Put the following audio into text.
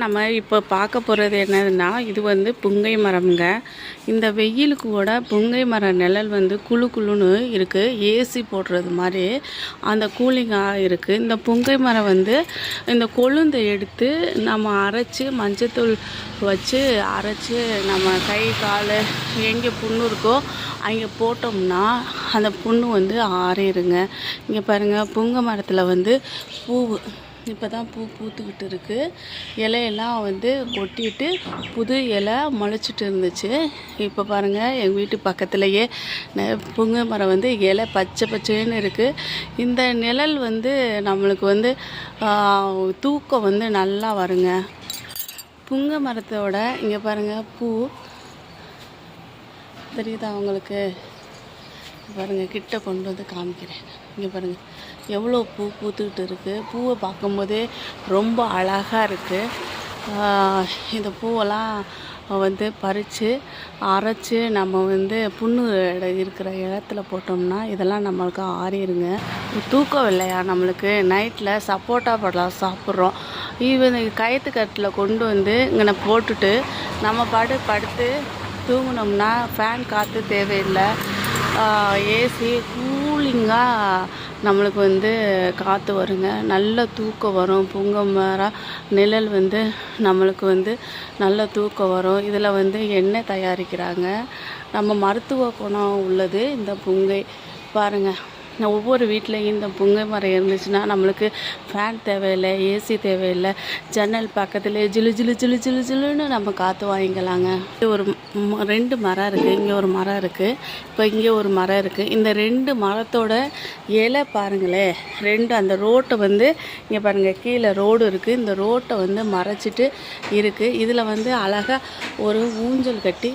நம்ம இப்போ பார்க்க போகிறது என்னதுன்னா, இது வந்து புங்கை மரம்ங்க. இந்த வெயிலுக்கு கூட புங்கை மர நிழல் வந்து குளு குளுன்னு இருக்குது. ஏசி போடுறது மாதிரி அந்த கூலிங்காக இருக்குது. இந்த புங்கை மரம் வந்து இந்த கொழுந்தை எடுத்து நம்ம அரைச்சி மஞ்சத்தூள் வச்சு அரைச்சி நம்ம கை கால் எங்கே புண்ணு இருக்கோ அங்கே போட்டோம்னா அந்த புண்ணு வந்து ஆறிடுங்க. இங்கே பாருங்கள், புங்கை மரத்தில் வந்து பூ இப்போ தான் பூ பூத்துக்கிட்டு இருக்குது. இலையெல்லாம் வந்து கொட்டிட்டு புது இலை முளைச்சிட்டு இருந்துச்சு. இப்போ பாருங்கள், எங்கள் வீட்டு பக்கத்துலேயே புங்கை மரம் வந்து இலை பச்சை பச்சைன்னு இருக்குது. இந்த நிழல் வந்து நம்மளுக்கு வந்து தூக்கம் வந்து நல்லா வருங்க. புங்கை மரத்தோட இங்கே பாருங்கள், பூ தெரியுதா உங்களுக்கு? பாருங்கள், கிட்ட கொண்டு வந்து காமிக்கிறேன். இங்கே பாருங்கள், எவ்வளோ பூ பூத்துக்கிட்டு இருக்குது. பூவை பார்க்கும்போதே ரொம்ப அழகாக இருக்குது. இந்த பூவெல்லாம் வந்து பறித்து அரைச்சி நம்ம வந்து புண்ணு இருக்கிற இடத்துல போட்டோம்னா இதெல்லாம் நம்மளுக்கு ஆறிடுங்க. தூக்கம் இல்லையா நம்மளுக்கு? நைட்டில் சப்போட்டா பழம் சாப்பிட்றோம். ஈவன் கயிற்றுக்கட்டில் கொண்டு வந்து இங்கே போட்டுட்டு நம்ம படுத்து தூங்கினோம்னா ஃபேன் காற்று தேவையில்லை. ஏசி கூலிங்காக நம்மளுக்கு வந்து காற்று வருங்க. நல்ல தூக்கம் வரும். புங்கை மரம் நிழல் வந்து நம்மளுக்கு வந்து நல்ல தூக்கம் வரும். இதில் வந்து எண்ணெய் தயாரிக்கிறாங்க. நம்ம மருத்துவ குணம் உள்ளது இந்த புங்கை. பாருங்கள், ஒவ்வொரு வீட்லேயும் இந்த புங்கை மரம் இருந்துச்சுன்னா நம்மளுக்கு ஃபேன் தேவையில்லை, ஏசி தேவையில்லை. ஜன்னல் பக்கத்துலேயே ஜிலு ஜிலு ஜிலு ஜிலு ஜிலுன்னு நம்ம காற்று வாங்கிக்கலாங்க. ஒரு 2 மரம் இருக்குது. இங்கே ஒரு மரம் இருக்குது, இப்போ இங்கே ஒரு மரம் இருக்குது. இந்த 2 மரத்தோட இலை பாருங்களே, 2 அந்த ரோட்டை வந்து இங்கே பாருங்கள், கீழே ரோடு இருக்குது. இந்த ரோட்டை வந்து மறைச்சிட்டு இருக்குது. இதில் வந்து அழகாக ஒரு ஊஞ்சல் கட்டி